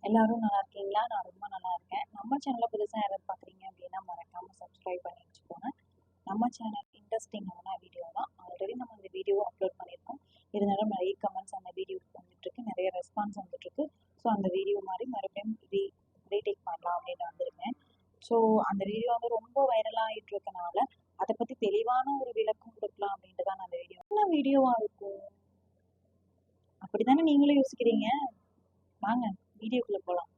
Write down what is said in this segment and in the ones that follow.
எல்லாரும் நல்லா இருக்கீங்களா? நான் ரொம்ப நல்லா இருக்கேன். நம்ம சேனல்ல புதுசா யாராவது பார்க்குறீங்க அப்படின்னா, மறக்காம சப்ஸ்கிரைப் பண்ணி வச்சுக்கோங்க. நம்ம சேனல் இன்ட்ரெஸ்டிங்கான வீடியோ தான். ஆல்ரெடி நம்ம இந்த வீடியோ அப்லோட் பண்ணியிருக்கோம். இருந்தாலும் நிறைய கமெண்ட்ஸ் அந்த வீடியோக்கு வந்துட்டுருக்கு. நிறைய ரெஸ்பான்ஸ் வந்துட்டுருக்கு. ஸோ அந்த வீடியோ மாதிரி மறுபடியும் ரீடேக் பண்ணலாம் அப்படின்னு வந்திருக்கேன். ஸோ அந்த வீடியோ வந்து ரொம்ப வைரலாக ஆகிட்டு இருக்கனால அதை பற்றி தெளிவான ஒரு விளக்கம் கொடுக்கலாம் அப்படின்ட்டு தான் நான் அந்த வீடியோ. என்ன வீடியோவாக இருக்கும் அப்படித்தானே நீங்களும் யோசிக்கிறீங்க? வாங்க வீடியோக்குள்ளே போகலாம்.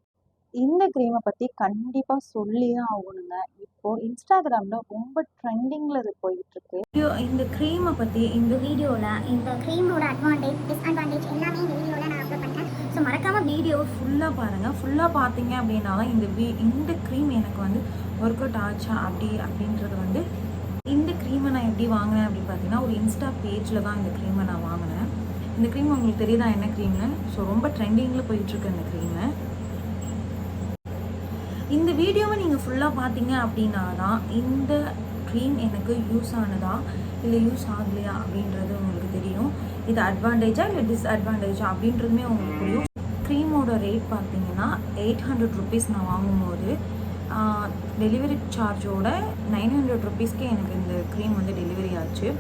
இந்த க்ரீமை பற்றி கண்டிப்பாக சொல்லியே ஆகணுங்க. இப்போது இன்ஸ்டாகிராமில் ரொம்ப ட்ரெண்டிங்கில் இது போயிட்டுருக்கு. இந்த க்ரீமை பற்றி இந்த வீடியோவில் இந்த க்ரீமோட அட்வான்டேஜ் டிஸ்அட்வான்டேஜ் எல்லாமே இந்த வீடியோவில் நான் அப்லோட் பண்ணுறேன். ஸோ மறக்காமல் வீடியோ ஃபுல்லாக பாருங்கள். ஃபுல்லாக பார்த்தீங்க அப்படின்னா தான் இந்த க்ரீம் எனக்கு வந்து ஒர்க் அவுட் ஆச்சா அப்படின்றது வந்து. இந்த க்ரீமை நான் எப்படி வாங்கினேன் அப்படின்னு பார்த்தீங்கன்னா, ஒரு இன்ஸ்டா பேஜில் தான் இந்த க்ரீமை நான் வாங்கினேன். இந்த க்ரீம் உங்களுக்கு தெரியுதா என்ன க்ரீம்னு? ஸோ ரொம்ப ட்ரெண்டிங்கில் போயிட்டுருக்கு இந்த க்ரீமு. இந்த வீடியோவை நீங்கள் ஃபுல்லாக பார்த்தீங்க அப்படின்னா தான் இந்த க்ரீம் எனக்கு யூஸ் ஆனதா இல்லை யூஸ் ஆகலையா அப்படின்றது உங்களுக்கு தெரியும். இது அட்வான்டேஜா இல்லை டிஸ்அட்வான்டேஜா அப்படின்றதுமே உங்களுக்கு புரியும். க்ரீமோட ரேட் பார்த்தீங்கன்னா 800 ருபீஸ் நான் வாங்கும்போது டெலிவரி சார்ஜோட 900 ருபீஸ்க்கு எனக்கு இந்த க்ரீம் வந்து டெலிவரி ஆச்சு.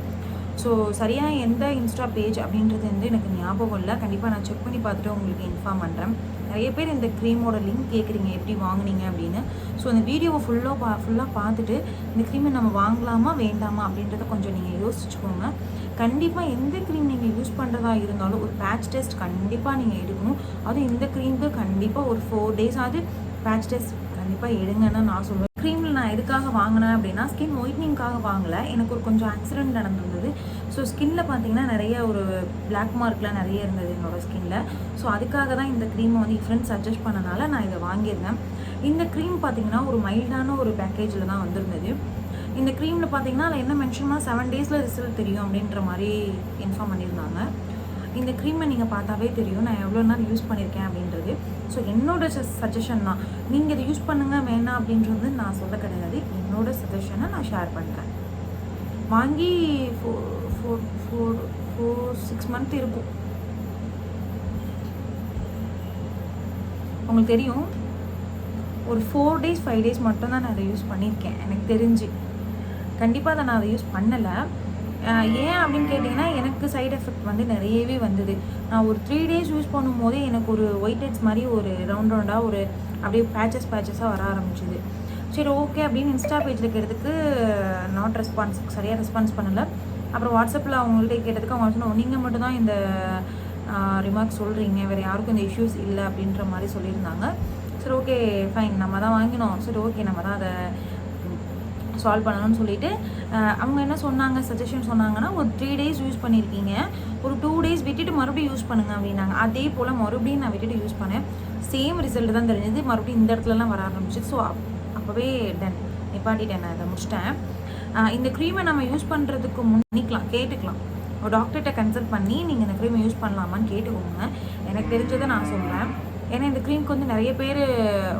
ஸோ சரியாக எந்த இன்ஸ்டா பேஜ் அப்படின்றது வந்து எனக்கு ஞாபகம் இல்லை. கண்டிப்பாக நான் செக் பண்ணி பார்த்துட்டு உங்களுக்கு இன்ஃபார்ம் பண்ணுறேன். நிறைய பேர் இந்த க்ரீமோட லிங்க் கேட்குறீங்க எப்படி வாங்கினீங்க அப்படின்னு. ஸோ இந்த வீடியோவை ஃபுல்லாக பார்த்துட்டு இந்த க்ரீமை நம்ம வாங்கலாமா வேண்டாமா அப்படின்றத கொஞ்சம் நீங்கள் யோசிச்சுக்கோங்க. கண்டிப்பாக எந்த க்ரீம் நீங்கள் யூஸ் பண்ணுறதா இருந்தாலும் ஒரு பேட்ச் டெஸ்ட் கண்டிப்பாக நீங்கள் எடுக்கணும். அதுவும் இந்த க்ரீமுக்கு கண்டிப்பாக ஒரு 4 days ஆகுது பேட்ச் டெஸ்ட் கண்டிப்பாக எடுங்கன்னு நான் சொல்லுவேன். க்ரீமில் நான் எதுக்காக வாங்கினேன் அப்படின்னா, ஸ்கின் ஒயிட்னிங்காக வாங்கலை. எனக்கு ஒரு கொஞ்சம் ஆக்சிடென்ட் நடந்திருந்தது. ஸோ ஸ்கின்னில் பார்த்தீங்கன்னா நிறைய ஒரு பிளாக் மார்க்லாம் நிறைய இருந்தது என்னோடய ஸ்கின்னில். ஸோ அதுக்காக தான் இந்த க்ரீமை வந்து ஃப்ரெண்ட்ஸ் சஜஸ்ட் பண்ணனால நான் இதை வாங்கியிருந்தேன். இந்த க்ரீம் பார்த்தீங்கன்னா ஒரு மைல்டான ஒரு பேக்கேஜில் தான் வந்திருந்தது. இந்த க்ரீமில் பார்த்தீங்கன்னா அதில் என்ன மென்ஷன்னா 7 days ரிசல்ட் தெரியும் அப்படின்ற மாதிரி இன்ஃபார்ம் பண்ணியிருந்தாங்க. இந்த க்ரீமை நீங்கள் பார்த்தாவே தெரியும் நான் எவ்வளோ நாள் யூஸ் பண்ணியிருக்கேன் அப்படின்றது. ஸோ என்னோட சஜஷன் தான். நீங்கள் இதை யூஸ் பண்ணுங்கள் வேணாம் அப்படின்றது நான் சொல்ல கிடையாது. என்னோட சஜஷனை நான் ஷேர் பண்ணுறேன். வாங்கி 6 month இருக்கும். உங்களுக்கு தெரியும் ஒரு 4 days 5 days மட்டும்தான் நான் அதை யூஸ் பண்ணியிருக்கேன் எனக்கு தெரிஞ்சு. கண்டிப்பாக நான் அதை யூஸ் பண்ணலை. ஏன் அப்படின்னு கேட்டிங்கன்னா, எனக்கு சைட் எஃபெக்ட் வந்து நிறையவே வந்தது. நான் ஒரு 3 days யூஸ் பண்ணும்போதே எனக்கு ஒரு ஒயிட் ஹெட்ஸ் மாதிரி ஒரு ரவுண்டாக ஒரு அப்படியே பேச்சஸாக வர ஆரம்பிச்சிது. சரி ஓகே அப்படின்னு இன்ஸ்டா பேஜில் கேட்டதுக்கு சரியாக ரெஸ்பான்ஸ் பண்ணலை. அப்புறம் வாட்ஸ்அப்பில் அவங்கள்ட்ட கேட்டதுக்கு அவங்க சொன்னாங்க, நீங்கள் மட்டும் தான் இந்த ரிமார்க் சொல்கிறீங்க, வேறு யாருக்கும் இந்த இஷ்யூஸ் இல்லை அப்படின்ற மாதிரி சொல்லியிருந்தாங்க. சரி ஓகே ஃபைன், நம்ம தான் வாங்கினோம், சரி ஓகே நம்ம தான் அதை சால்வ் பண்ணணும்னு சொல்லிட்டு அவங்க என்ன சொன்னாங்க, சஜஷன் சொன்னாங்கன்னா, ஒரு 3 days யூஸ் பண்ணியிருக்கீங்க, ஒரு 2 days விட்டுட்டு மறுபடியும் யூஸ் பண்ணுங்க அப்படின்னாங்க. அதே போல் மறுபடியும் நான் விட்டுட்டு யூஸ் பண்ணேன். சேம் ரிசல்ட் தான் தெரிஞ்சது. மறுபடியும் இந்த இடத்துலலாம் வர ஆரம்பிச்சு. ஸோ அப்போவே நிப்பாட்டிட்டேன், நான் அதை முடிச்சிட்டேன். இந்த க்ரீமை நம்ம யூஸ் பண்ணுறதுக்கு கேட்டுக்கலாம். ஒரு டாக்டர்கிட்ட கன்சல்ட் பண்ணி நீங்கள் இந்த க்ரீமை யூஸ் பண்ணலாமான்னு கேட்டுக்கோங்க. எனக்கு தெரிஞ்சதை நான் சொல்கிறேன். ஏன்னா இந்த க்ரீமுக்கு வந்து நிறைய பேர்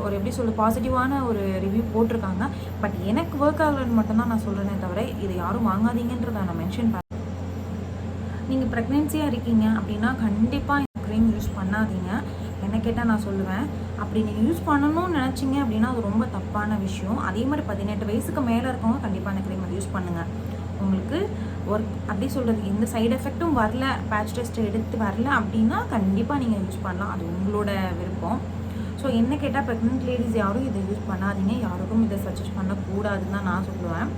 ஒரு எப்படி பாசிட்டிவான ஒரு ரிவ்யூ போட்டிருக்காங்க. பட் எனக்கு ஒர்க் ஆகலன்னு மட்டும்தான் நான் சொல்கிறேனே தவிர இதை யாரும் வாங்காதீங்கன்றதை நான் மென்ஷன் பண்ணேன். நீங்கள் ப்ரெக்னென்சியாக இருக்கீங்க அப்படின்னா கண்டிப்பாக இந்த க்ரீம் யூஸ் பண்ணாதீங்க. என்ன கேட்டால் நான் சொல்லுவேன், அப்படி நீங்கள் யூஸ் பண்ணணும்னு நினச்சிங்க அப்படின்னா அது ரொம்ப தப்பான விஷயம். அதே மாதிரி 18 வயசுக்கு மேலே இருக்கவங்க கண்டிப்பாக இந்த க்ரீம் யூஸ் பண்ணுங்கள். உங்களுக்கு ஒர்க் அப்படி சொல்கிறது எந்த சைடு எஃபெக்ட்டும் வரல, பேட்ச் டெஸ்ட் எடுத்து வரல அப்படின்னா கண்டிப்பாக நீங்கள் யூஸ் பண்ணலாம். அது உங்களோட விருப்பம். ஸோ என்ன கேட்டால் ப்ரெக்னென்ட் லேடிஸ் யாரும் இதை யூஸ் பண்ணாதீங்க. யாருக்கும் இதை சஜஸ்ட் பண்ணக்கூடாதுன்னு தான் நான் சொல்லுவேன்.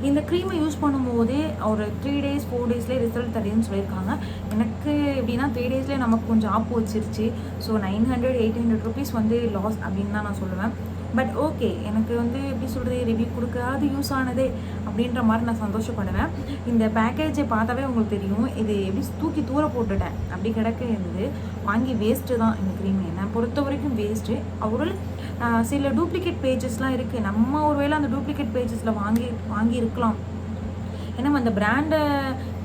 இந்த க்ரீமை யூஸ் பண்ணும்போதே ஒரு 3 days 4 daysலேயே ரிசல்ட் தெரியும்னு சொல்லியிருக்காங்க. எனக்கு எப்படின்னா 3 daysலேயே நமக்கு கொஞ்சம் ஆப்பு வச்சிருச்சு. ஸோ 900-800 ருபீஸ் வந்து லாஸ் அப்படின்னு தான் நான் சொல்லுவேன். பட் ஓகே, எனக்கு வந்து எப்படி சொல்கிறது, ரிவ்யூ கொடுக்காது யூஸ் ஆனதே அப்படின்ற மாதிரி நான் சந்தோஷப்படுவேன். இந்த பேக்கேஜை பார்த்தாவே உங்களுக்கு தெரியும், இது எப்படி தூக்கி தூர போட்டுட்டேன் அப்படி கிடக்க இருந்து வாங்கி வேஸ்ட்டு தான் இந்த க்ரீம். என்னை பொறுத்த வரைக்கும் வேஸ்ட்டு. அவர்கள் சில டூப்ளிகேட் பேஜஸ்லாம் இருக்குது. நம்ம ஒருவேளை அந்த டூப்ளிகேட் பேஜஸில் வாங்கி இருக்கலாம். ஏன்னா அந்த பிராண்டை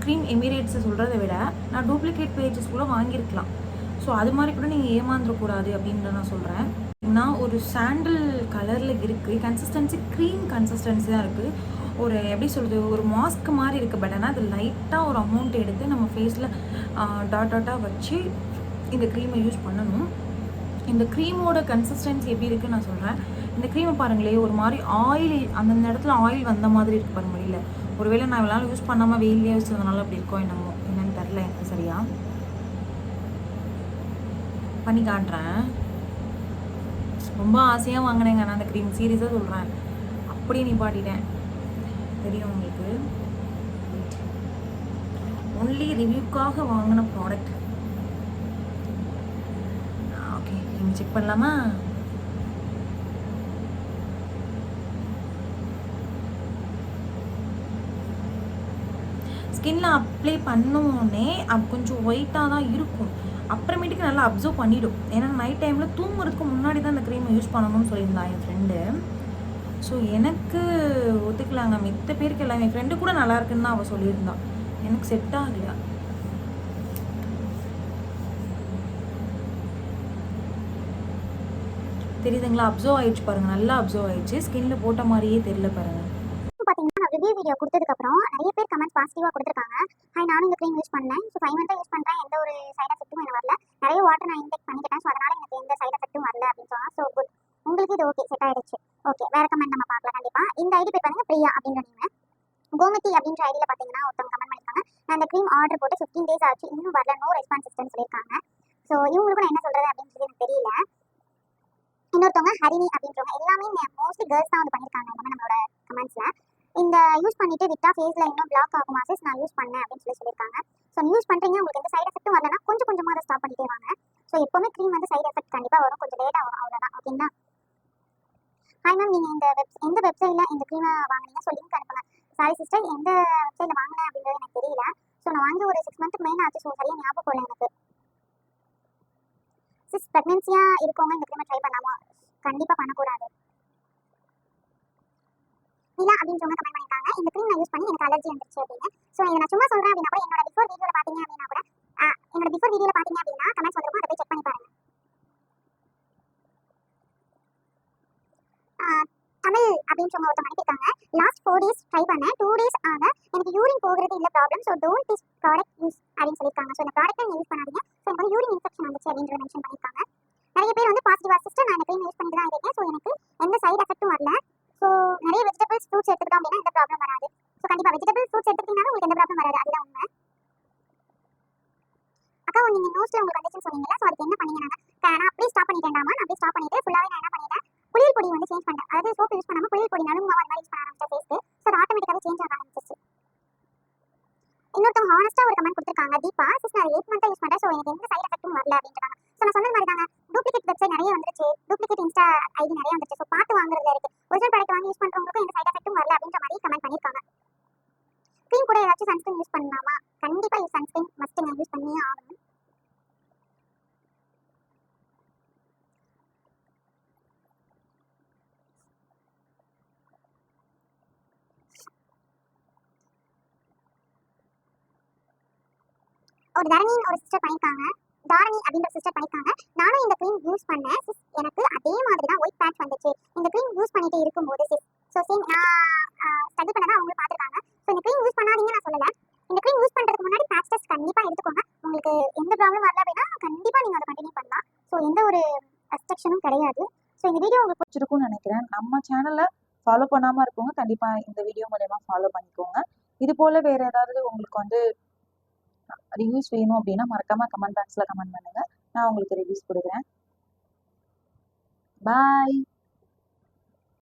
க்ரீம் எமிரேட்ஸை சொல்கிறத விட நான் டூப்ளிகேட் பேஜஸ் கூட வாங்கியிருக்கலாம். ஸோ அது மாதிரி கூட நீங்கள் ஏமாந்துடக்கூடாது அப்படின்ற நான் சொல்கிறேன். நான் ஒரு சாண்டில் கலரில் இருக்குது, கன்சிஸ்டன்சி க்ரீம் கன்சிஸ்டன்சி தான் இருக்குது. ஒரு எப்படி சொல்கிறது, ஒரு மாஸ்க் மாதிரி இருக்குது. பட் ஆனால் அது லைட்டாக ஒரு அமௌண்ட் எடுத்து நம்ம ஃபேஸில் டாட்டாக வச்சு இந்த க்ரீமை யூஸ் பண்ணணும். இந்த க்ரீமோட கன்சிஸ்டன்சி எப்படி இருக்குன்னு நான் சொல்கிறேன். இந்த க்ரீமை பாருங்களே, ஒரு மாதிரி ஆயில் அந்தந்த இடத்துல ஆயில் வந்த மாதிரி இருக்கு பாருங்க வெளியில். ஒருவேளை நான் இவ்வளோ நாள் யூஸ் பண்ணாமல் வெயிலே வச்சதுனால அப்படி இருக்கோ என்னமோ, என்னன்னு தெரில எனக்கு சரியா. பண்ணி காட்டுறேன். ரொம்ப ஆசையாக வாங்கினேங்க நான் அந்த க்ரீம், சீரியஸாக சொல்கிறேன். அப்படியே நிப்பாட்டிட்டேன், தெரியும் உங்களுக்கு. ஒன்லி ரிவ்யூக்காக வாங்கின ப்ராடக்ட். ஓகே, நீங்கள் செக் பண்ணலாமா? ஸ்கின்ல அப்ளை பண்ணோடனே அது கொஞ்சம் ஒயிட்டாக தான் இருக்கும், அப்புறமேட்டுக்கு நல்லா அப்சர்வ் பண்ணிவிடும். ஏன்னா நைட் டைமில் தூங்குறதுக்கு முன்னாடி தான் அந்த க்ரீமை யூஸ் பண்ணணும்னு சொல்லியிருந்தான் என் ஃப்ரெண்டு. ஸோ எனக்கு ஒத்துக்கலாங்க, மித்த பேருக்கு எல்லாம். என் ஃப்ரெண்டு கூட நல்லா இருக்குன்னு தான் அவள் சொல்லியிருந்தான், எனக்கு செட் ஆகலையா. தெரியுதுங்களா? அப்சர்வ் ஆயிடுச்சு பாருங்க, நல்லா அப்சர்வ் ஆயிடுச்சு. ஸ்கின்ல போட்ட மாதிரியே தெரியல பாருங்க. பார்த்தீங்கன்னா நான் ரிவ்யூ வீடியோ கொடுத்ததுக்கப்புறம் நிறைய பேர் கமெண்ட்ஸ் பாசிட்டிவாக கொடுத்துருக்காங்க. ஹாய், நானும் இந்த க்ரீம் யூஸ் பண்ணேன். ஸோ 5 மந்த்தாக யூஸ் பண்ணுறேன், எந்த ஒரு சைட் எஃபெக்ட்டும் எனக்கு வரல. நிறைய வாட்டர் நான் இன்டேக் பண்ணிக்கிட்டேன், ஸோ அதனால எனக்கு எந்த சைட் எஃபெக்ட்டும் வரல அப்படின்னு சொன்னால். ஸோ குட், உங்களுக்கு இது ஓகே, செட் ஆயிடுச்சு. ஓகே, வேற கமெண்ட் நம்ம பார்க்கலாம் கண்டிப்பாக. இந்த ஐடி பேர் பாருங்க, பிரியா அப்படின்ற நேம். கோமதி அப்படின்ற ஐடியில் பார்த்தீங்கன்னா ஒருத்தவங்க கமெண்ட் பண்ணியிருக்காங்க, நான் அந்த க்ரீம் ஆர்டர் போட்டு 15 days ஆச்சு, இன்னும் வரல, நோ ரெஸ்பான்ஸ் சிஸ்டம்னு சொல்லியிருக்காங்க. ஸோ இவங்களுக்கும் நான் என்ன சொல்கிறது அப்படின்றது எனக்கு தெரியல. இன்னொருத்தவங்க ஹரிணி அப்படின்றவங்க, எல்லாமே மோஸ்ட்லி கேர்ள்ஸ் தான் வந்து பண்ணியிருக்காங்க எல்லாமே நம்மளோட கமெண்ட்ஸில். இந்த யூஸ் பண்ணிட்டு விட்டா ஃபேஸில் இன்னும் பிளாக் ஆகுமா சிஸ், நான் யூஸ் பண்ணேன் அப்படின்னு சொல்லியிருக்காங்க. ஸோ யூஸ் பண்ணுறீங்க, உங்களுக்கு எந்த சைட் எஃபெக்ட்டும் வரலன்னா கொஞ்சம் கொஞ்சமாக அதை ஸ்டாப் பண்ணிட்டே வாங்க. ஸோ எப்போவுமே க்ரீம் வந்து சைட் எஃபெக்ட் கண்டிப்பாக வரும், கொஞ்சம் லேட்டாக வரும், அவ்வளோதான். ஓகேங்களா? ஹாய் மேம், நீங்கள் எந்த வெப்சைட்டில் இந்த க்ரீமை வாங்கினீங்க, ஸோ லிங்க் அனுப்புங்க. சாரி சிஸ்டர், எந்த வெப்சைட்டில் வாங்கினேன் அப்படின்றது எனக்கு தெரியல. ஸோ நான் வாங்கி ஒரு 6 மந்த்துக்கு மேலே ஆச்சு, ஸோ சரியாக ஞாபகம் இல்லை எனக்கு. சிஸ், ப்ரெக்னென்சியாக இருக்கவங்க இந்த க்ரீமை ட்ரை பண்ணாமா? கண்டிப்பாக பண்ணக்கூடாது. நிலா அப்படின்றவங்க கமெண்ட் பண்ணியிருக்காங்க, இந்த க்ரீம் நான் யூஸ் பண்ணி எனக்கு அலர்ஜி வந்துருச்சு அப்படின்னு. ஸோ இதை நான் சும்மா சொல்கிறேன் அப்படின்னா கூட என்னோட பிஃபோர் வீடியோவில் பார்த்தீங்க அப்படின்னா கூட கமெண்ட்ஸ் வந்துருக்கும், அதை போய் செக் பண்ணி பாருங்க. தமிழ் அப்படின்றவங்க ஒருத்தவங்க அனுப்பியிருக்காங்க, லாஸ்ட் 4 days ட்ரை பண்ணேன், 2 days ஆக எனக்கு யூரின் போகிறது இல்லை problem, so don't this product use அப்படின்னு சொல்லியிருக்காங்க. ஸோ இந்த ப்ராடக்ட்டை நீங்கள் யூஸ் பண்ணாதீங்க, ஸோ எனக்கு வந்து யூரின் இன்ஃபெக்ஷன் வந்துச்சு அப்படின்றத மென்ஷன் பண்ணியிருக்காங்க. நிறைய பேர் வந்து பாசிட்டிவாக சிஸ்டர், நான் இந்த க்ரீம் யூஸ் பண்ணிட்டு தான் இருக்கேன், ஸோ எனக்கு எந்த சைட் எஃபெக்ட்டும் வரல. ஸோ நிறைய வெஜிடபிள்ஸ் ஃப்ரூட்ஸ் எடுத்துக்கிட்டோம் அப்படின்னா எந்த ப்ராப்ளம் வராது. ஸோ கண்டிப்பாக வெஜிடபிள்ஸ் ஃப்ரூட்ஸ் எடுத்துக்கிட்டீங்கன்னா உங்களுக்கு எந்த ப்ராப்ளம் வராது, அதுதான் உண்மை. அக்கா, நீங்கள் நோஸ்ட்டில் உங்களுக்கு வந்துச்சுன்னு சொன்னீங்களா, ஸோ அதுக்கு என்ன பண்ணீங்க? நான் அப்படியே ஸ்டாப் பண்ணிட்டேன்டாமா. நான் அப்படியே ஸ்டாப் பண்ணிட்டு ஃபுல்லாகவே நான் என்ன பண்ணிட்டேன், குளியல் பொடி வந்து சேஞ்ச் பண்ணிட்டேன். அதாவது சோப்பு யூஸ் பண்ணாமல் குளியல் பொடி நலுங்காக அந்த மாதிரி யூஸ் பண்ண ஆரம்பிச்சேன் ஃபேஸ்க்கு. ஸோ அது ஆட்டோமேட்டிக்காகவே சேஞ்ச் ஆக ஆரம்பிச்சிச்சு. இன்னொருத்தவங்க ஹானஸ்ட்டாக ஒரு கமெண்ட் கொடுத்துருக்காங்க, தீபா சிஸ், நான் 8 மந்த்தாக யூஸ் பண்ணுறேன், ஸோ எனக்கு எந்த சைட் எஃபெக்ட்டும் வரல அப்படின்றாங்க. ஸோ நான் சொன்ன மாதிரி தாங்க, டூப்ளிகேட் வெப்சைட் நிறைய வந்துருச்சு, டூப்ளிகேட் இன்ஸ்டா ஐடி நிறைய வந்துருச்சு. ஸோ பார்த்து வாங்குறதுல இருக்கு. ஒரிஜினல் ப்ராடக்ட் வாங்கி யூஸ் பண்ணுறவங்களுக்கும் எந்த சைட் எஃபெக்ட்டும் வரல அப்படின்ற மாதிரி கமெண்ட் பண்ணியிருக்காங்க. க்ரீம் கூட ஏதாச்சும் சன்ஸ்கிரீன் யூஸ் பண்ணலாமா? கண்டிப்பாக சன்ஸ்கிரீன் மஸ்ட்டுங்க, யூஸ் பண்ணியே ஆகணும். ஒரு ஒரு சிஸ்டர் பண்ணியிருக்காங்க, தாரணி அப்படின்ற சிஸ்டர் பண்ணியிருக்காங்க, நானும் இந்த க்ரீம் யூஸ் பண்ணேன் சிஸ், எனக்கு அதே மாதிரி தான் ஒயிட் பேட்ச் வந்துச்சு இந்த க்ரீம் யூஸ் பண்ணிட்டு இருக்கும்போது சிஸ். ஸோ சேம் நான் ஸ்டடி பண்ணதான் அவங்க பார்த்துருக்காங்க. ஸோ இந்த க்ரீம் யூஸ் பண்ணாதீங்க நான் சொல்லலை, இந்த க்ரீம் யூஸ் பண்ணுறதுக்கு முன்னாடி பேட்ச் டெஸ்ட் கண்டிப்பாக எடுத்துக்கோங்க. உங்களுக்கு எந்த ப்ராப்ளம் வரல அப்படின்னா கண்டிப்பாக நீங்கள் அதை கண்டினியூ பண்ணலாம். ஸோ எந்த ஒரு ரெஸ்ட்ரிக்ஷனும் கிடையாது. ஸோ இந்த வீடியோ உங்களுக்கு பிடிச்சிருக்கும்னு நினைக்கிறேன். நம்ம சேனலை ஃபாலோ பண்ணாமல் இருக்கவங்க கண்டிப்பாக இந்த வீடியோ மூலயமா ஃபாலோ பண்ணிக்கோங்க. இது போல் வேறு ஏதாவது உங்களுக்கு வந்து ரிவ்யூஸ் வேணும் அப்படின்னா மறக்காமல் கமெண்ட் பாக்ஸில் கமெண்ட் பண்ணுங்கள், நான் உங்களுக்கு ரிவ்யூஸ் கொடுக்குறேன். பாய்.